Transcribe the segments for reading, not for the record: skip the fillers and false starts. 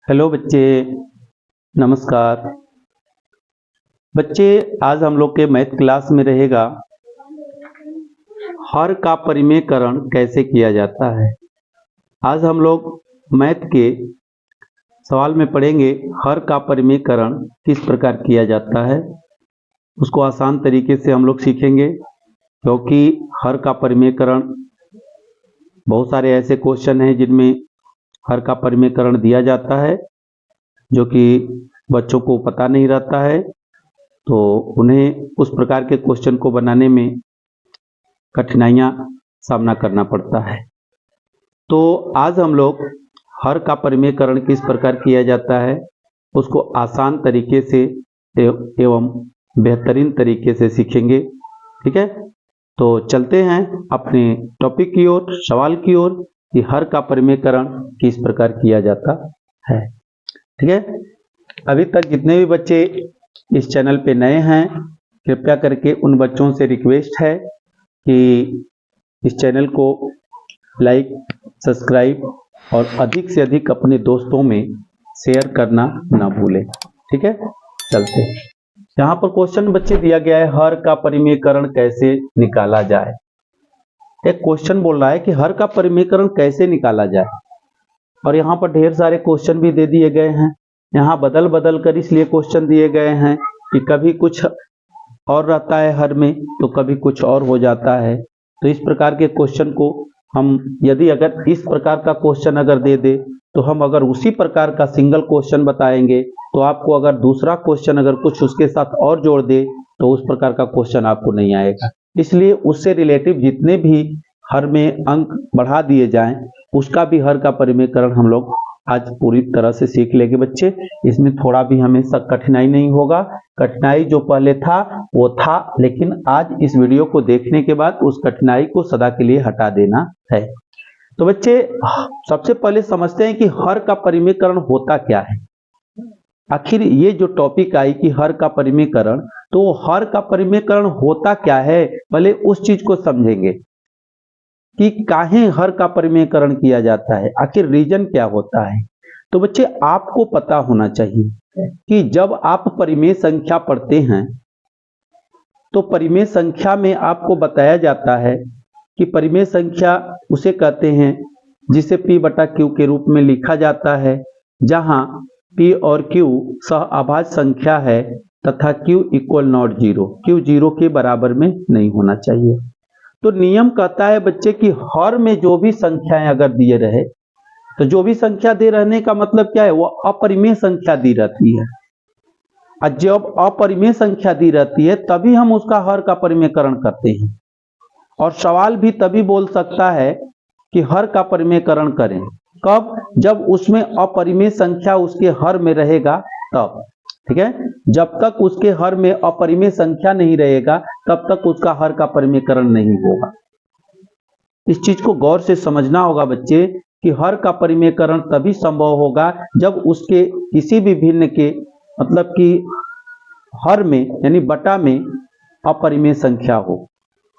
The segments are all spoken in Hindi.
हेलो बच्चे, नमस्कार। बच्चे, आज हम लोग के मैथ क्लास में रहेगा हर का परिमेयकरण कैसे किया जाता है। आज हम लोग मैथ के सवाल में पढ़ेंगे हर का परिमेयकरण किस प्रकार किया जाता है। उसको आसान तरीके से हम लोग सीखेंगे, क्योंकि हर का परिमेयकरण बहुत सारे ऐसे क्वेश्चन हैं जिनमें हर का परिमेयकरण दिया जाता है, जो कि बच्चों को पता नहीं रहता है, तो उन्हें उस प्रकार के क्वेश्चन को बनाने में कठिनाइयां सामना करना पड़ता है। तो आज हम लोग हर का परिमेयकरण किस प्रकार किया जाता है उसको आसान तरीके से एवं बेहतरीन तरीके से सीखेंगे। ठीक है, तो चलते हैं अपने टॉपिक की ओर, सवाल की ओर कि हर का परिमेयकरण किस प्रकार किया जाता है। ठीक है, अभी तक जितने भी बच्चे इस चैनल पे नए हैं, कृपया करके उन बच्चों से रिक्वेस्ट है कि इस चैनल को लाइक, सब्सक्राइब और अधिक से अधिक अपने दोस्तों में शेयर करना ना भूलें। ठीक है, चलते हैं। यहाँ पर क्वेश्चन बच्चे दिया गया है, हर का परिमेयकरण कैसे निकाला जाए। एक क्वेश्चन बोल रहा है कि हर का परिमेयकरण कैसे निकाला जाए, और यहाँ पर ढेर सारे क्वेश्चन भी दे दिए गए हैं। यहाँ बदल बदल कर इसलिए क्वेश्चन दिए गए हैं कि कभी कुछ और रहता है हर में, तो कभी कुछ और हो जाता है। तो इस प्रकार के क्वेश्चन को हम यदि अगर इस प्रकार का क्वेश्चन अगर दे दे, तो हम अगर उसी प्रकार का सिंगल क्वेश्चन बताएंगे, तो आपको अगर दूसरा क्वेश्चन अगर कुछ उसके साथ और जोड़ दे, तो उस प्रकार का क्वेश्चन आपको नहीं आएगा। इसलिए उससे रिलेटिव जितने भी हर में अंक बढ़ा दिए जाएं, उसका भी हर का परिमेयकरण हम लोग आज पूरी तरह से सीख लेंगे बच्चे। इसमें थोड़ा भी हमें कठिनाई नहीं होगा। कठिनाई जो पहले था वो था, लेकिन आज इस वीडियो को देखने के बाद उस कठिनाई को सदा के लिए हटा देना है। तो बच्चे, सबसे पहले समझते हैं कि हर का परिमेयकरण होता क्या है। आखिर ये जो टॉपिक आई कि हर का परिमेयकरण, तो हर का परिमेयकरण होता क्या है, पहले उस चीज को समझेंगे कि काहे हर का परिमेयकरण किया जाता है, आखिर रीजन क्या होता है। तो बच्चे, आपको पता होना चाहिए कि जब आप परिमेय संख्या पढ़ते हैं, तो परिमेय संख्या में आपको बताया जाता है कि परिमेय संख्या उसे कहते हैं जिसे P बटा Q के रूप में लिखा जाता है, जहां P और Q सहअभाज्य संख्या है तथा Q equal not zero, Q zero के बराबर में नहीं होना चाहिए। तो नियम कहता है बच्चे कि हर में जो भी संख्याएं अगर दिए रहे, तो जो भी संख्या दे रहने का मतलब क्या है, वो अपरिमेय संख्या दी रहती है। और जब अपरिमेय संख्या दी रहती है तभी हम उसका हर का परिमेयकरण करते हैं। और सवाल भी तभी बोल सकता है कि हर का परिमेयकरण करें, कब, जब उसमें अपरिमेय संख्या उसके हर में रहेगा तब। ठीक है, जब तक उसके हर में अपरिमेय संख्या नहीं रहेगा, तब तक उसका हर का परिमेयकरण नहीं होगा। इस चीज को गौर से समझना होगा बच्चे कि हर का परिमेयकरण तभी संभव होगा जब उसके किसी भी भिन्न के, मतलब कि हर में यानी बटा में अपरिमेय संख्या हो।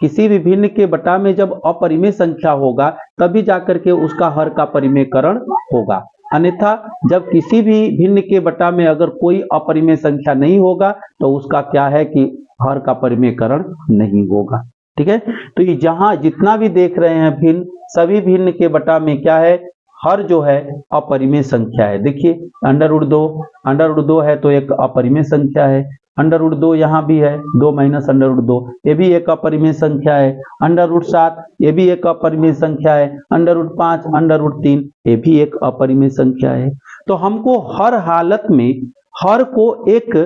किसी भी भिन्न के बटा में जब अपरिमेय संख्या होगा, तभी जाकर के उसका हर का परिमेयकरण होगा। अन्यथा जब किसी भी भिन्न के बटा में अगर कोई अपरिमेय संख्या नहीं होगा, तो उसका क्या है कि हर का परिमेयकरण नहीं होगा। ठीक है, तो ये जहां जितना भी देख रहे हैं भिन्न, सभी भिन्न के बटा में क्या है, हर जो है अपरिमेय संख्या है। देखिए अंडर रूट 2 है तो एक अपरिमेय संख्या है। अंडर रूट 2 यहाँ भी है, 2 माइनस अंडर रूट 2, ये भी एक अपरिमेय संख्या है। अंडर रूट 7 ये भी एक अपरिमेय संख्या है। अंडर रूट 5, अंडर रूट 3 ये भी एक अपरिमेय संख्या है। तो हमको हर हालत में हर को एक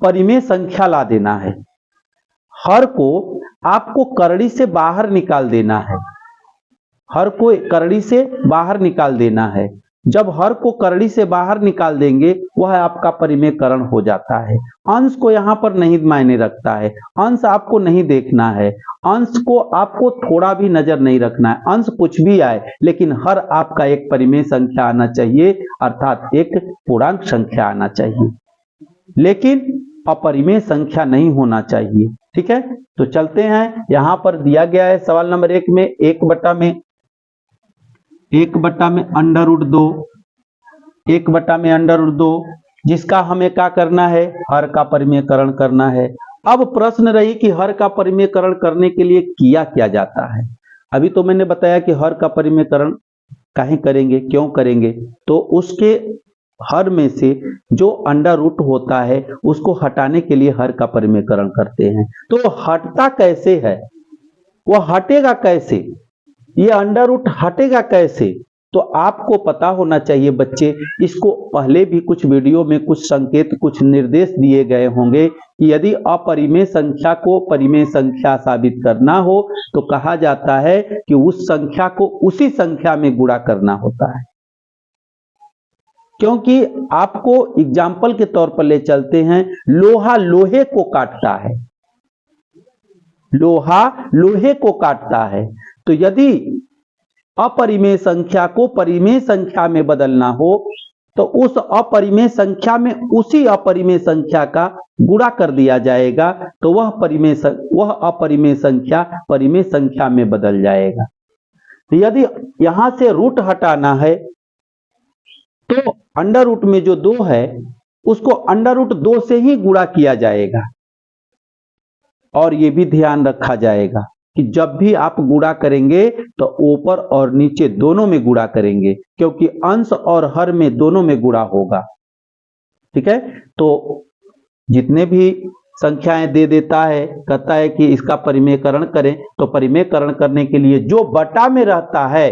परिमेय संख्या ला देना है। हर को आपको करड़ी से बाहर निकाल देना है। हर को करड़ी से बाहर निकाल देना है। जब हर को करड़ी से बाहर निकाल देंगे, वह आपका परिमेयकरण हो जाता है। अंश को यहाँ पर नहीं मायने रखता है, अंश आपको नहीं देखना है, अंश को आपको थोड़ा भी नजर नहीं रखना है। अंश कुछ भी आए, लेकिन हर आपका एक परिमेय संख्या आना चाहिए, अर्थात एक पूर्णांक संख्या आना चाहिए, लेकिन अपरिमेय संख्या नहीं होना चाहिए। ठीक है, तो चलते हैं। यहां पर दिया गया है सवाल नंबर 1 में 1 बटा में अंडर रूट 2 1/√2, जिसका हमें क्या करना है, हर का परिमेयकरण करना है। अब प्रश्न रही कि हर का परिमेयकरण करने के लिए किया क्या जाता है। अभी तो मैंने बताया कि हर का परिमेयकरण काहे करेंगे, क्यों करेंगे, तो उसके हर में से जो अंडर रूट होता है उसको हटाने के लिए हर का परिमेयकरण करते हैं। तो हटता कैसे है, वह हटेगा कैसे, ये अंडर रूट हटेगा कैसे, तो आपको पता होना चाहिए बच्चे। इसको पहले भी कुछ वीडियो में कुछ संकेत, कुछ निर्देश दिए गए होंगे कि यदि अपरिमेय संख्या को परिमेय संख्या साबित करना हो तो कहा जाता है कि उस संख्या को उसी संख्या में गुणा करना होता है। क्योंकि आपको एग्जाम्पल के तौर पर ले चलते हैं, लोहा लोहे को काटता है, लोहा लोहे को काटता है। तो यदि अपरिमेय संख्या को परिमेय संख्या में बदलना हो तो उस अपरिमेय संख्या में उसी अपरिमेय संख्या का गुणा कर दिया जाएगा, तो वह अपरिमेय संख्या परिमेय संख्या में बदल जाएगा। तो यदि यहां से रूट हटाना है तो अंडर रूट में जो 2 है उसको अंडर रूट 2 से ही गुणा किया जाएगा। और ये भी ध्यान रखा जाएगा कि जब भी आप गुणा करेंगे तो ऊपर और नीचे दोनों में गुणा करेंगे, क्योंकि अंश और हर में दोनों में गुणा होगा। ठीक है, तो जितने भी संख्याएं दे देता है, कहता है कि इसका परिमेयकरण करें, तो परिमेयकरण करने के लिए जो बटा में रहता है,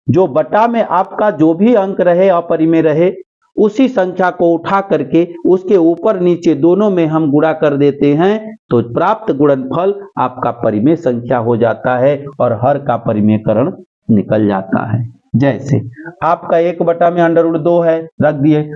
जो बटा में आपका जो भी अंक रहे अपरिमेय रहे, उसी संख्या को उठा करके उसके ऊपर नीचे दोनों में हम गुणा कर देते हैं, तो प्राप्त गुणनफल आपका परिमेय संख्या हो जाता है और हर का परिमेयकरण निकल जाता है। जैसे आपका 1/√2 है, रख दिए,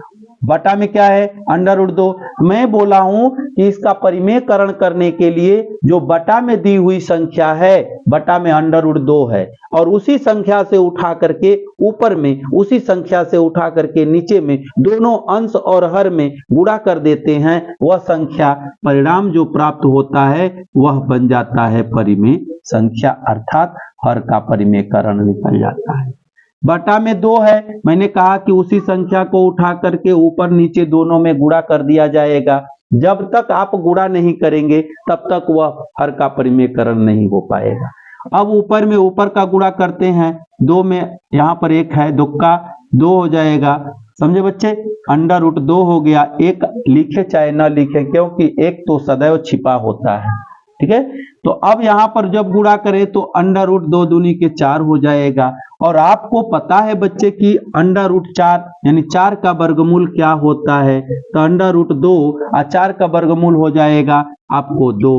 बटा में क्या है, अंडर√2। मैं बोला हूं कि इसका परिमेयकरण करने के लिए जो बटा में दी हुई संख्या है, बटा में अंडर√2 है, और उसी संख्या से उठा करके ऊपर में, उसी संख्या से उठा करके नीचे में दोनों अंश और हर में गुणा कर देते हैं, वह संख्या परिणाम जो प्राप्त होता है वह बन जाता है परिमेय संख्या, अर्थात हर का परिमेयकरण निकल जाता है। बटा में 2 है, मैंने कहा कि उसी संख्या को उठा करके ऊपर नीचे दोनों में गुणा कर दिया जाएगा। जब तक आप गुणा नहीं करेंगे तब तक वह हर का परिमेयकरण नहीं हो पाएगा। अब ऊपर में ऊपर का गुणा करते हैं, 2 में यहाँ पर 1 है, 2 का 2 हो जाएगा, समझे बच्चे, अंडर√2 हो गया। 1 लिखे चाहे न लिखे, क्योंकि 1 तो सदैव छिपा होता है। ठीक है, तो अब यहां पर जब गुणा करें तो अंडर√2 दूनी के 4 हो जाएगा। और आपको पता है बच्चे कि अंडर√4 यानी 4 का वर्गमूल क्या होता है, तो अंडर√2 और 4 का वर्गमूल हो जाएगा आपको 2।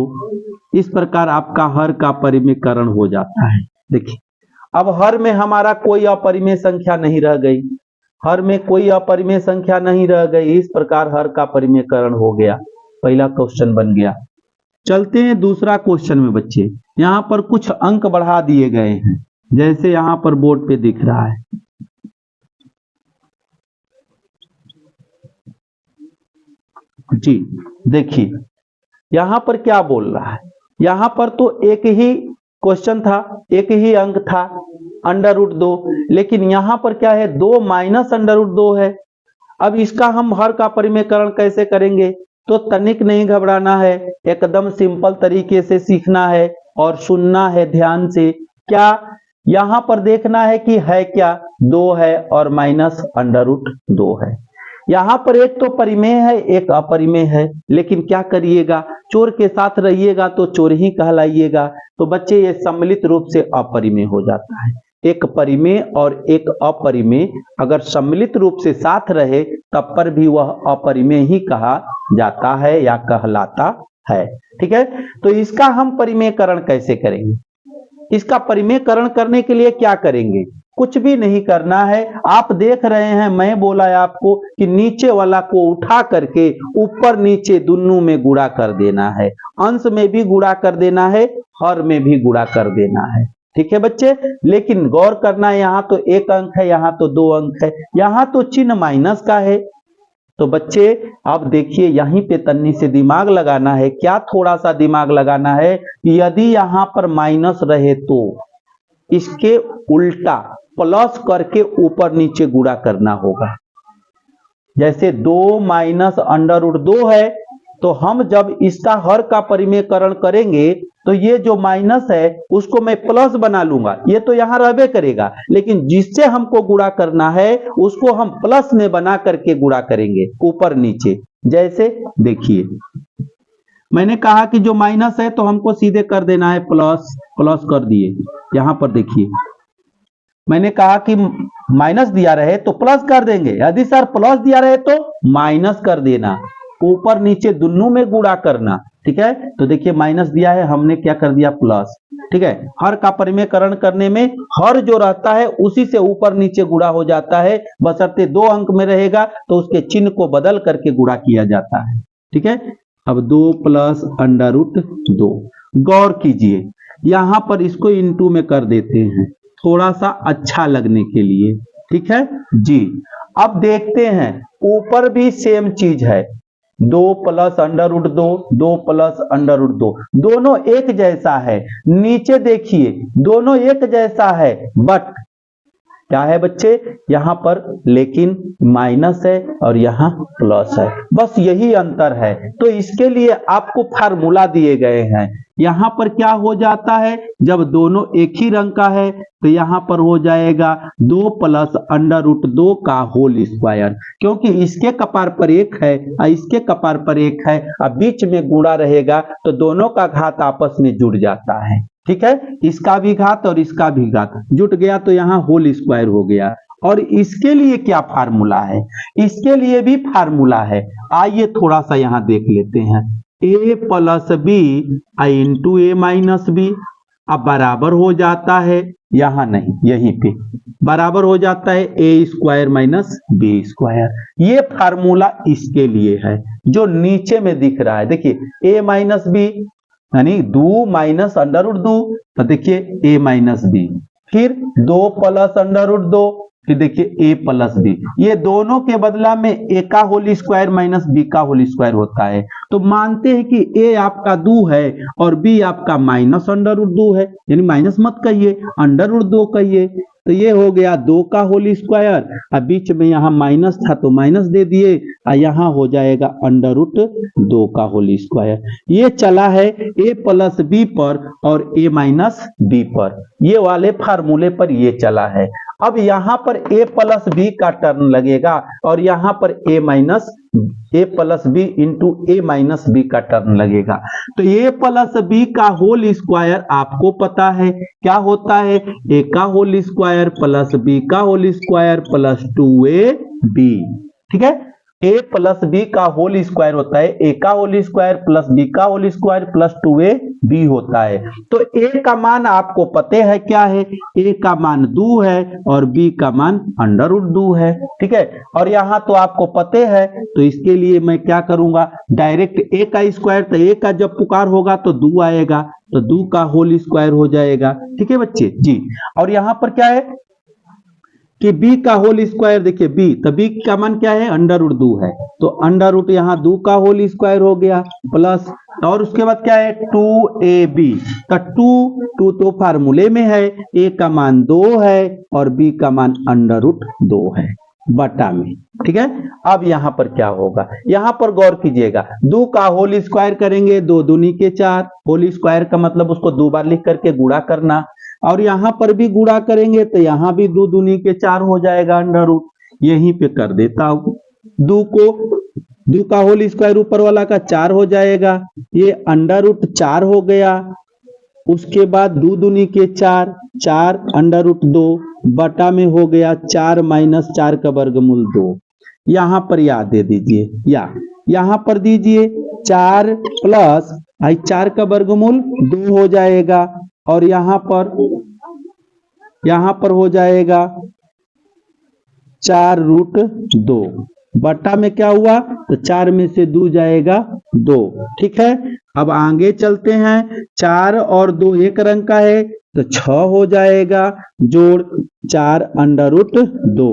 इस प्रकार आपका हर का परिमेयकरण हो जाता है। देखिए, अब हर में हमारा कोई अपरिमेय संख्या नहीं रह गई, हर में कोई अपरिमेय संख्या नहीं रह गई, इस प्रकार हर का परिमेयकरण हो गया। पहला क्वेश्चन बन गया। चलते हैं दूसरा क्वेश्चन में बच्चे। यहां पर कुछ अंक बढ़ा दिए गए हैं, जैसे यहां पर बोर्ड पे दिख रहा है। जी देखिए, यहां पर क्या बोल रहा है, यहां पर तो एक ही क्वेश्चन था, एक ही अंक था अंडर√2, लेकिन यहां पर क्या है, 2 माइनस अंडर√2 है। अब इसका हम हर का परिमेयकरण कैसे करेंगे, तो तनिक नहीं घबराना है, एकदम सिंपल तरीके से सीखना है और सुनना है ध्यान से। क्या यहां पर देखना है कि है क्या, 2 है और माइनस अंडर√2 है। यहां पर एक तो परिमेय है, एक अपरिमेय है, लेकिन क्या करिएगा, चोर के साथ रहिएगा तो चोर ही कहलाइएगा। तो बच्चे ये सम्मिलित रूप से अपरिमेय हो जाता है। एक परिमेय और एक अपरिमेय अगर सम्मिलित रूप से साथ रहे तब पर भी वह अपरिमेय ही कहा जाता है या कहलाता है। ठीक है, तो इसका हम परिमेयकरण कैसे करेंगे, इसका परिमेयकरण करने के लिए क्या करेंगे, कुछ भी नहीं करना है। आप देख रहे हैं, मैं बोला आपको कि नीचे वाला को उठा करके ऊपर नीचे दोनों में गुणा कर देना है, अंश में भी गुणा कर देना है, हर में भी गुणा कर देना है। ठीक है बच्चे, लेकिन गौर करना, यहाँ तो 1 अंक है, यहाँ तो 2 अंक है, यहाँ तो चिन्ह माइनस का है। तो बच्चे अब देखिए, यहीं पे तन्नी से दिमाग लगाना है। क्या थोड़ा सा दिमाग लगाना है कि यदि यहाँ पर माइनस रहे तो इसके उल्टा प्लस करके ऊपर नीचे गुणा करना होगा। जैसे 2 माइनस अंडर रूट 2 है, तो हम जब इसका हर का परिमेयकरण करेंगे तो ये जो माइनस है उसको मैं प्लस बना लूंगा, ये तो यहां रहबे करेगा, लेकिन जिससे हमको गुणा करना है उसको हम प्लस में बना करके गुणा करेंगे ऊपर नीचे। जैसे देखिए मैंने कहा कि जो माइनस है तो हमको सीधे कर देना है प्लस, प्लस कर दिए। यहां पर देखिए मैंने कहा कि माइनस दिया रहे तो प्लस कर देंगे, यदि सर प्लस दिया रहे तो माइनस कर देना, ऊपर नीचे दोनों में गुणा करना। ठीक है, तो देखिए माइनस दिया है, हमने क्या कर दिया प्लस। ठीक है, हर का परिमेयकरण करने में हर जो रहता है उसी से ऊपर नीचे गुणा हो जाता है, बशर्ते 2 अंक में रहेगा तो उसके चिन्ह को बदल करके गुणा किया जाता है। ठीक है, अब 2 प्लस अंडर रूट 2। गौर कीजिए यहां पर इसको इंटू में कर देते हैं थोड़ा सा अच्छा लगने के लिए। ठीक है जी, अब देखते हैं ऊपर भी सेम चीज है, 2 plus under root 2, 2 plus under root 2, दोनों एक जैसा है। नीचे देखिए दोनों एक जैसा है, बट क्या है बच्चे यहां पर लेकिन माइनस है और यहां प्लस है, बस यही अंतर है। तो इसके लिए आपको फार्मूला दिए गए हैं। यहां पर क्या हो जाता है, जब दोनों एक ही रंग का है तो यहां पर हो जाएगा 2 प्लस अंडर रूट 2 का होल स्क्वायर, क्योंकि इसके कपार पर 1 है और इसके कपार पर 1 है, अब बीच में गुणा रहेगा तो दोनों का घात आपस में जुड़ जाता है। ठीक है, इसका भी घात और इसका भी घात जुट गया तो यहाँ होल स्क्वायर हो गया। और इसके लिए क्या फार्मूला है, इसके लिए भी फार्मूला है, आइए थोड़ा सा यहाँ देख लेते हैं। a plus B into A minus B, अब बराबर हो जाता है, यहाँ नहीं यहीं पे बराबर हो जाता है ए स्क्वायर माइनस बी स्क्वायर। ये फार्मूला इसके लिए है जो नीचे में दिख रहा है। देखिए a माइनस बी यानी 2 माइनस अंडर रूट 2, तो देखिए a माइनस बी, फिर 2 प्लस अंडर रूट 2, फिर देखिए a प्लस बी, ये दोनों के बदला में a का होल स्क्वायर माइनस b का होल स्क्वायर होता है। तो मानते हैं कि a आपका 2 है और b आपका माइनस अंडर रूट 2 है, यानी माइनस मत कहिए अंडर रूट 2 कहिए, तो ये हो गया 2 का होल स्क्वायर, अब बीच में यहाँ माइनस था तो माइनस दे दिए और यहाँ हो जाएगा अंडर रूट 2 का होल स्क्वायर। ये चला है a प्लस बी पर और a माइनस बी पर, ये वाले फार्मूले पर ये चला है। अब यहाँ पर a प्लस बी का टर्म लगेगा और यहाँ पर a plus B into A minus B का टर्म लगेगा। तो a प्लस बी का होल स्क्वायर आपको पता है क्या होता है, a का होल स्क्वायर प्लस b का होल स्क्वायर प्लस 2ab। ठीक है, a प्लस बी का होल स्क्वायर होता है a का होल स्क्वायर प्लस b का होल स्क्वायर प्लस 2ab होता है। तो a का मान आपको पते है क्या है, a का मान 2 है और b का मान अंडर रूट 2 है। ठीक है, और यहाँ तो आपको पते है, तो इसके लिए मैं क्या करूंगा डायरेक्ट a का स्क्वायर, तो a का जब पुकार होगा तो 2 आएगा, तो 2 का होल स्क्वायर हो जाएगा। ठीक है बच्चे जी, और यहाँ पर क्या है कि b का होल स्क्वायर, देखिए b, तो b का मान क्या है अंडर रूट 2 है, तो अंडर रूट यहाँ 2 का होल स्क्वायर हो गया प्लस, और उसके बाद क्या है 2ab, तो 2 तो फार्मूले में है, a का मान 2 है और b का मान अंडर रूट 2 है बटा में। ठीक है, अब यहाँ पर क्या होगा, यहाँ पर गौर कीजिएगा 2 का होल स्क्वायर करेंगे 2 दूनी के 4, होल स्क्वायर का मतलब उसको 2 बार लिख करके गुणा करना, और यहाँ पर भी गुणा करेंगे तो यहाँ भी 2 दूनी के 4 हो जाएगा अंडर रूट, यहीं पे कर देता हूं 2 का होल स्क्वायर ऊपर वाला का 4 हो जाएगा, ये अंडर रूट 4 हो गया, उसके बाद 2 दूनी के 4, 4 अंडर रूट 2 बटा में हो गया 4 माइनस 4 का वर्गमूल 2। यहाँ पर याद दे दीजिए, या यहाँ पर दीजिए 4 प्लस 4 का वर्गमूल 2 हो जाएगा, और यहाँ पर हो जाएगा 4 रूट 2 बटा में क्या हुआ, तो 4 में से 2 जाएगा 2। ठीक है, अब आगे चलते हैं, 4 और 2 एक रंग का है तो 6 हो जाएगा, जोड़ 4 अंडर रूट 2,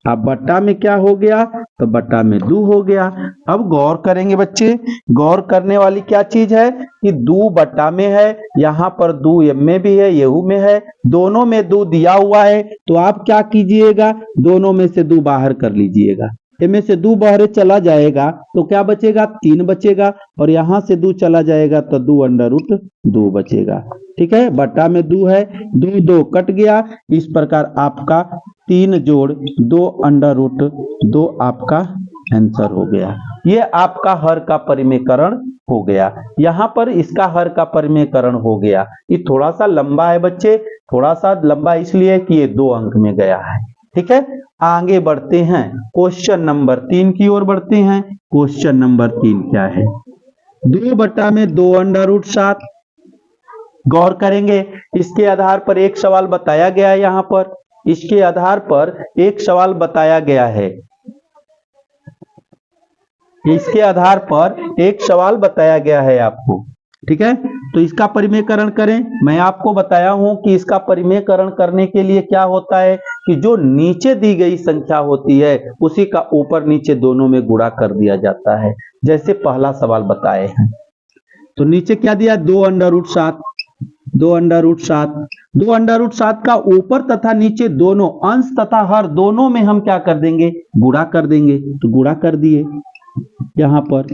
अब बट्टा में क्या हो गया, तो बट्टा में 2 हो गया। अब गौर करेंगे बच्चे, गौर करने वाली क्या चीज है कि 2 बट्टा में है, यहाँ पर 2 एम में भी है, येहू में है, दोनों में 2 दिया हुआ है, तो आप क्या कीजिएगा दोनों में से 2 बाहर कर लीजिएगा, इनमें से 2 बाहर चला जाएगा तो क्या बचेगा, 3 बचेगा, और यहां से 2 चला जाएगा तो 2 अंडर रूट 2 बचेगा। ठीक है, बटा में 2 है, 2 2 कट गया। इस प्रकार आपका 3 जोड़ 2 अंडर रूट 2 आपका आंसर हो गया। ये आपका हर का परिमेयकरण हो गया। यहाँ पर इसका हर का परिमेयकरण हो गया। ये थोड़ा सा लंबा है बच्चे, थोड़ा सा लंबा इसलिए कि ये 2 अंक में गया है। ठीक है, आगे बढ़ते हैं, क्वेश्चन नंबर 3 की ओर बढ़ते हैं। क्वेश्चन नंबर 3 क्या है, 2 बटा में 2 अंडर रूट 7। गौर करेंगे, इसके आधार पर एक सवाल बताया गया है। यहाँ पर इसके आधार पर एक सवाल बताया गया है, इसके आधार पर एक सवाल बताया गया है आपको। ठीक है, तो इसका परिमेयकरण करें। मैं आपको बताया हूं कि इसका परिमेयकरण करने के लिए क्या होता है कि जो नीचे दी गई संख्या होती है उसी का ऊपर नीचे दोनों में गुणा कर दिया जाता है, जैसे पहला सवाल बताए हैं। तो नीचे क्या दिया, 2 under root 7, 2 under root 7, 2 under root 7 का ऊपर तथा नीचे दोनों अंश तथा हर दोनों में हम क्या कर देंगे, गुणा कर देंगे। तो गुणा कर दिए यहां पर।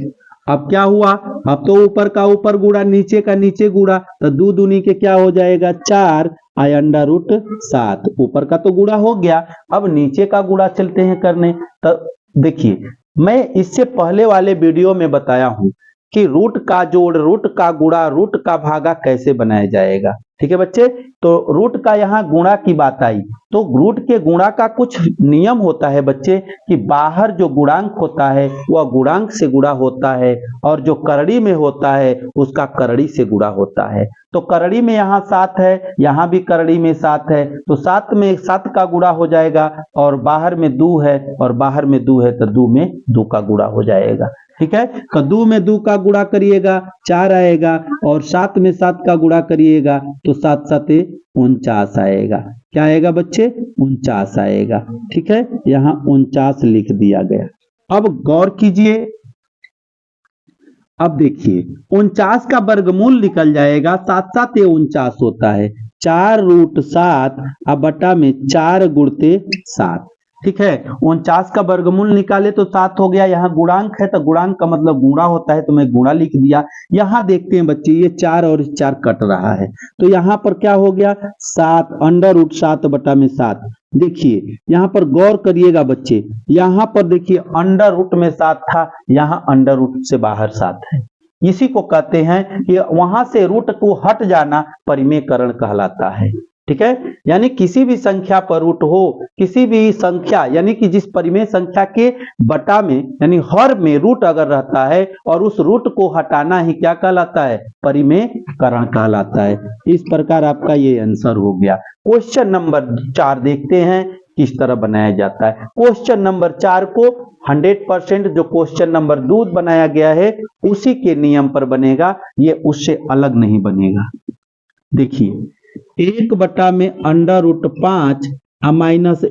अब क्या हुआ, अब तो ऊपर का ऊपर गुणा, नीचे का नीचे गुणा, तो 2 दूनी के क्या हो जाएगा, 4 आई अंडर रूट 7। ऊपर का तो गुणा हो गया, अब नीचे का गुणा चलते हैं करने। तो देखिए, मैं इससे पहले वाले वीडियो में बताया हूं कि रूट का जोड़, रूट का गुणा, रूट का भागा कैसे बनाया जाएगा। ठीक है बच्चे, तो रूट का यहाँ गुणा की बात आई, तो रूट के गुणा का कुछ नियम होता है बच्चे कि बाहर जो गुणांक होता है वह गुणांक से गुणा होता है, और जो करड़ी में होता है उसका करड़ी से गुणा होता है। तो करड़ी में यहाँ 7 है, यहाँ भी करड़ी में 7 है, तो 7 में 7 का गुणा हो जाएगा, और बाहर में 2 है, और बाहर में 2 है तो 2 में 2 का गुणा हो जाएगा। ठीक है, तो 2 में 2 का गुणा करिएगा 4 आएगा, और 7 में 7 का गुणा करिएगा तो 7 7 49 आएगा। क्या आएगा बच्चे, 49 आएगा। ठीक है, यहाँ 49 लिख दिया गया। अब गौर कीजिए, अब देखिए 49 का वर्गमूल निकल जाएगा, 7 7 49 होता है, 4 रूट 7 अब बटा में 4 गुणते 7। ठीक है, 49 का वर्गमूल निकाले तो 7 हो गया। यहाँ गुणांक है तो गुणांक का मतलब गुणा होता है, तो मैं गुणा लिख दिया। यहाँ देखते हैं बच्चे, ये 4 और 4 कट रहा है, तो यहाँ पर क्या हो गया, 7 अंडर रूट 7 बटा में 7। देखिए यहाँ पर गौर करिएगा बच्चे, यहाँ पर देखिए अंडर रूट में 7 था, यहाँ अंडर रूट से बाहर 7 है। इसी को कहते हैं कि वहां से रूट को हट जाना परिमेयकरण कहलाता है। ठीक है, यानी किसी भी संख्या पर रूट हो, किसी भी संख्या यानी कि जिस परिमेय संख्या के बटा में यानी हर में रूट अगर रहता है और उस रूट को हटाना ही क्या कहलाता है, परिमेयकरण कहलाता है। इस प्रकार आपका ये आंसर हो गया। क्वेश्चन नंबर 4 देखते हैं किस तरह बनाया जाता है। क्वेश्चन नंबर 4 को 100% जो क्वेश्चन नंबर 2 बनाया गया है उसी के नियम पर बनेगा, ये उससे अलग नहीं बनेगा। देखिए 1 बटा में under root 5 minus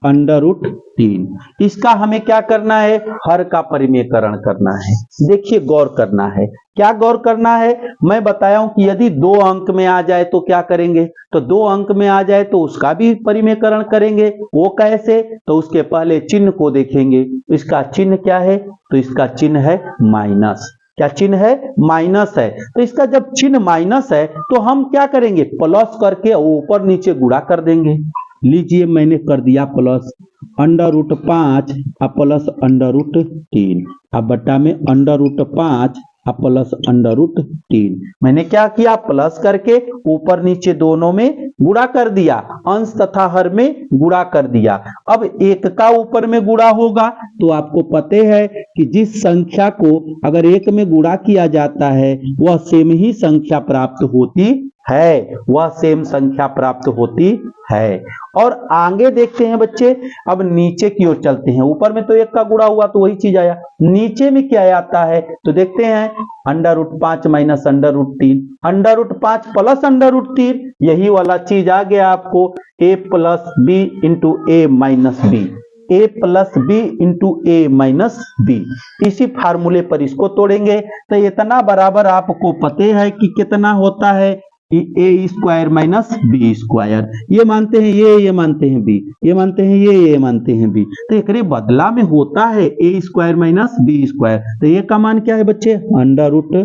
under root 3, इसका हमें क्या करना है, हर का परिमेयकरण करना है। देखिए गौर करना है, क्या गौर करना है, मैं बताया हूं कि यदि 2 अंक में आ जाए तो क्या करेंगे, तो 2 अंक में आ जाए तो उसका भी परिमेयकरण करेंगे। वो कैसे, तो उसके पहले चिन्ह को देखेंगे। इसका चिन्ह क्या है, तो इसका चिन्ह है माइनस। क्या चिन्ह है, माइनस है। तो इसका जब चिन्ह माइनस है तो हम क्या करेंगे, प्लस करके ऊपर नीचे गुणा कर देंगे। लीजिए मैंने कर दिया plus under root 5 plus under root 3 अब बटा में under root 5 plus under root 3। मैंने क्या किया, प्लस करके ऊपर नीचे दोनों में गुणा कर दिया, अंश तथा हर में गुणा कर दिया। अब 1 का ऊपर में गुणा होगा तो आपको पता है कि जिस संख्या को अगर 1 में गुणा किया जाता है वह सेम ही संख्या प्राप्त होती है, वह सेम संख्या प्राप्त होती है। और आगे देखते हैं बच्चे, अब नीचे की ओर चलते हैं। ऊपर में तो 1 का गुणा हुआ तो वही चीज आया, नीचे में क्या आता है तो देखते हैं, under root 5 minus under root 3, under root 5 plus under root 3, यही वाला चीज आ गया आपको, a plus B into A minus B, a plus B into A minus B. इसी फार्मूले पर इसको तोड़ेंगे तो इतना बराबर आपको पता है कि कितना होता है, ए स्क्वायर माइनस बी स्क्वायर, ये मानते हैं ये मानते हैं बी, ये मानते हैं ये मानते हैं बी, तो एक बदला में होता है ए स्क्वायर माइनस बी स्क्वायर। तो ए का मान क्या है बच्चे, अंडर रूट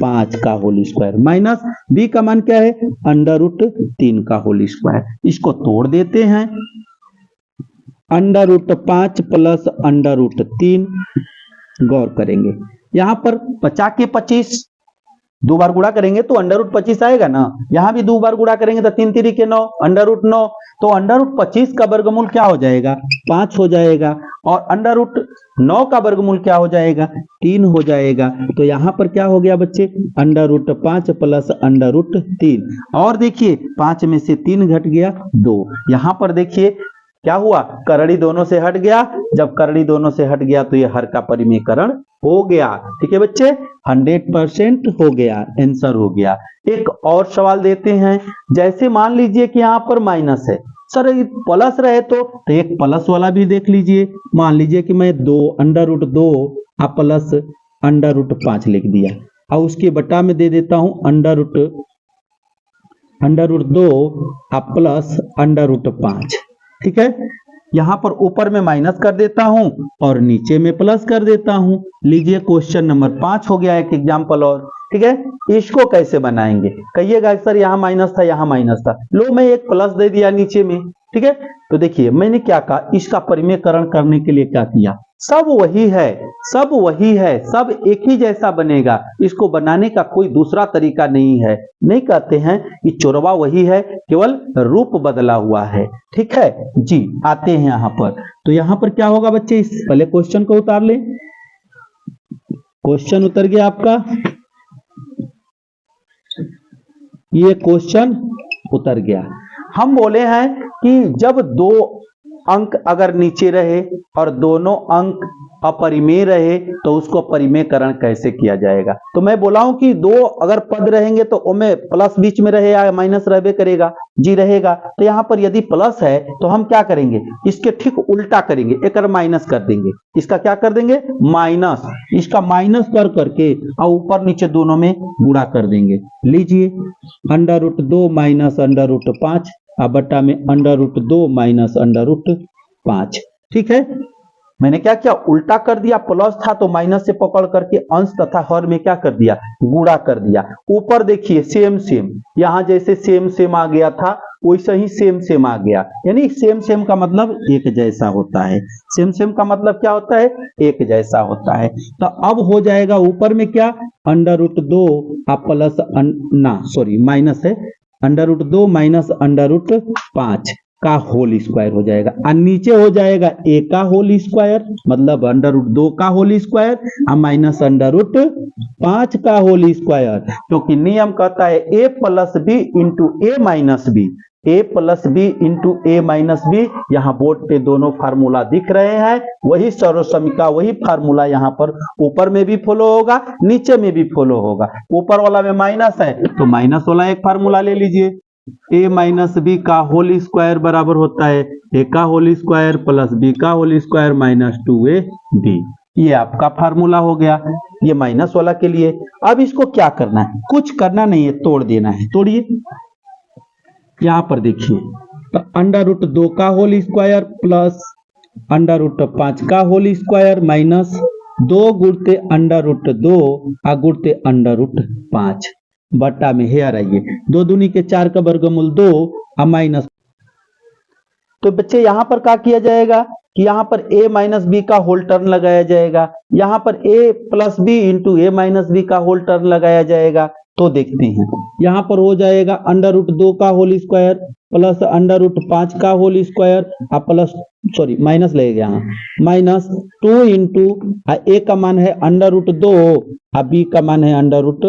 5 का होल स्क्वायर, माइनस बी का मान क्या है, अंडर रूट 3 का होल स्क्वायर। इसको तोड़ देते हैं, under root 5 plus under root 3, गौर करेंगे यहां पर 50 के 25 दो बार गुणा करेंगे तो अंडर रूट 25 आएगा ना, यहां भी दो बार गुणा करेंगे तो 3 3 के 9, अंडर रूट 9, तो अंडर रूट 25 का वर्गमूल क्या हो जाएगा, 5 हो जाएगा, और अंडर रूट 9 का वर्गमूल क्या हो जाएगा, 3 हो जाएगा। तो यहां पर क्या हो गया बच्चे, under root 5 plus under root 3, और देखिए 5 में से 3 घट गया 2, यहां पर देखिए क्या हुआ, करड़ी दोनों से हट गया, जब करड़ी दोनों से हट गया तो ये हर का परिमेयकरण हो गया। ठीक है बच्चे, 100% हो गया, आंसर हो गया। एक और सवाल देते हैं, जैसे मान लीजिए कि यहाँ पर माइनस है, सर प्लस रहे तो एक प्लस वाला भी देख लीजिए, मान लीजिए कि मैं 2 under root 2 plus under root 5 लिख दिया, और उसके बटा में दे देता हूं under root 2 plus under root 5। ठीक है, यहां पर ऊपर में माइनस कर देता हूं और नीचे में प्लस कर देता हूं। लीजिए क्वेश्चन नंबर 5 हो गया एक एग्जाम्पल और। ठीक है, इसको कैसे बनाएंगे, कहिएगा सर यहाँ माइनस था यहाँ माइनस था, लो मैं एक प्लस दे दिया नीचे में। ठीक है, तो देखिए मैंने क्या कहा, इसका परिमेयकरण करने के लिए क्या किया, सब वही है, सब वही है, सब एक ही जैसा बनेगा, इसको बनाने का कोई दूसरा तरीका नहीं है। नहीं कहते हैं कि चोरवा वही है, केवल रूप बदला हुआ है। ठीक है जी, आते हैं यहां पर, तो यहां पर क्या होगा बच्चे, इस पहले क्वेश्चन को उतार लें, क्वेश्चन उतर गया आपका, ये क्वेश्चन उतर गया। हम बोले हैं कि जब दो अंक अगर नीचे रहे और दोनों अंक अपरिमेय रहे तो उसको परिमेयकरण कैसे किया जाएगा। तो मैं बोला हूं कि दो अगर पद रहेंगे तो उनमें प्लस बीच में रहे या माइनस रहबे करेगा, जी रहेगा। तो यहां पर यदि प्लस है तो हम क्या करेंगे, इसके ठीक उल्टा करेंगे, एक माइनस कर देंगे, इसका क्या कर देंगे माइनस, इसका माइनस कर करके और ऊपर नीचे दोनों में गुणा कर देंगे। लीजिए under root 2 minus under root 5 बट्टा में under root 2 minus under root 5। ठीक है, मैंने क्या किया, उल्टा कर दिया, प्लस था तो माइनस से पकड़ करके अंश तथा हर में क्या कर दिया, गुणा कर दिया। ऊपर देखिए सेम सेम, यहां जैसे सेम सेम आ गया था वैसे ही सेम सेम आ गया, यानी सेम सेम का मतलब एक जैसा होता है, सेम सेम का मतलब क्या होता है, एक जैसा होता है। तो अब हो जाएगा ऊपर में क्या, अंडर रूट 2 प्लस माइनस है, under root 2 minus under root 5 का होल स्क्वायर हो जाएगा, और नीचे हो जाएगा ए का होल स्क्वायर, मतलब अंडर रूट 2 का होल स्क्वायर और माइनस अंडर रूट 5 का होल स्क्वायर, क्योंकि नियम कहता है ए plus B into A minus B, A plus B into A minus B. यहाँ बोर्ड पे दोनों फार्मूला दिख रहे हैं, वही सर्वसमीका वही फार्मूला यहाँ पर ऊपर में भी फॉलो होगा नीचे में भी फॉलो होगा। ऊपर वाला में माइनस है तो माइनस वाला एक फार्मूला ले लीजिए, ए माइनस बी का होल स्क्वायर बराबर होता है ए का होल स्क्वायर प्लस बी का होल स्क्वायर माइनस 2ab। ये आपका फार्मूला हो गया, ये माइनस वाला के लिए। अब इसको क्या करना है, कुछ करना नहीं है, तोड़ देना है। तोड़िए, यहां पर देखिए तो अंडर रूट 2 का whole square plus under root 5 का होल स्क्वायर माइनस 2 गुणते अंडर रूट 2 गुणते अंडर रूट 5 बटा में हेयर आइए 2 दूनी के 4 का वर्गमूल 2 माइनस। तो बच्चे यहां पर क्या किया जाएगा कि यहां पर a माइनस बी का होल टर्म लगाया जाएगा, यहां पर a plus B into A minus B का होल टर्म लगाया जाएगा। तो देखते हैं यहां पर हो जाएगा अंडर रूट 2 का whole square plus under root 5 का होल स्क्वायर प्लस माइनस लगेगा, यहाँ माइनस 2 इंटू ए का मान है अंडर रूट 2 बी का मान है अंडर रूट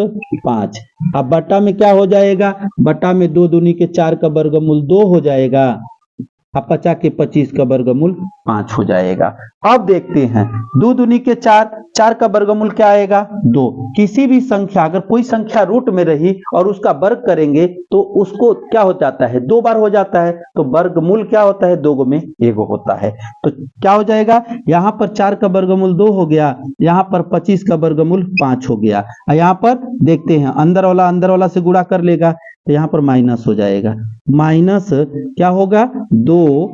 5। अब बटा में क्या हो जाएगा, बटा में 2 दूनी के 4 का वर्गमूल 2 हो जाएगा, 50 के 25 का वर्गमूल 5 हो जाएगा। अब देखते हैं 2 दूनी के 4, 4 का वर्गमूल क्या आएगा 2। किसी भी संख्या अगर कोई संख्या रूट में रही और उसका वर्ग करेंगे तो उसको क्या हो जाता है, 2 बार हो जाता है, तो वर्गमूल क्या होता है 2 में 1 होता है। तो क्या हो जाएगा, यहाँ पर 4 का वर्गमूल 2 हो गया, यहाँ पर 25 का वर्गमूल 5 हो गया। यहाँ पर देखते हैं अंदर वाला से गुणा कर लेगा, तो यहाँ पर माइनस हो जाएगा। माइनस क्या होगा, 2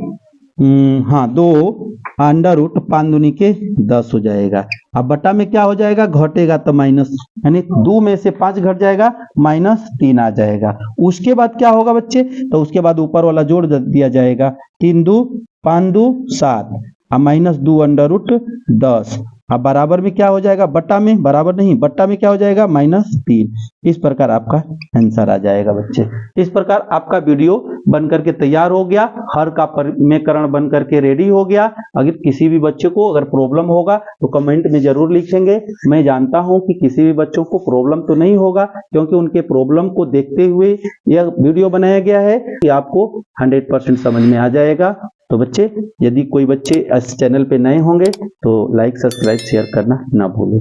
अंडर रूट 5 दूनी के 10 हो जाएगा। अब बटा में क्या हो जाएगा, घटेगा तो माइनस, यानी 2 में से 5 घट जाएगा, -3 आ जाएगा। उसके बाद क्या होगा बच्चे, तो उसके बाद ऊपर वाला जोड़ दिया जाएगा, 3 2 5 2 7 और -2 अंडर रूट 10। अब बराबर में क्या हो जाएगा, बट्टा में, बराबर नहीं, बट्टा में क्या हो जाएगा, -3। इस प्रकार आपका आंसर आ जाएगा बच्चे। इस प्रकार आपका वीडियो बन करके तैयार हो गया, हर का समीकरण बन करके रेडी हो गया। अगर किसी भी बच्चे को अगर प्रॉब्लम होगा तो कमेंट में जरूर लिखेंगे। मैं जानता हूं कि किसी भी बच्चों को प्रॉब्लम तो नहीं होगा, क्योंकि उनके प्रॉब्लम को देखते हुए यह वीडियो बनाया गया है कि आपको 100% समझ में आ जाएगा। तो बच्चे, यदि कोई बच्चे इस चैनल पे नए होंगे तो लाइक, सब्सक्राइब, शेयर करना ना भूलें।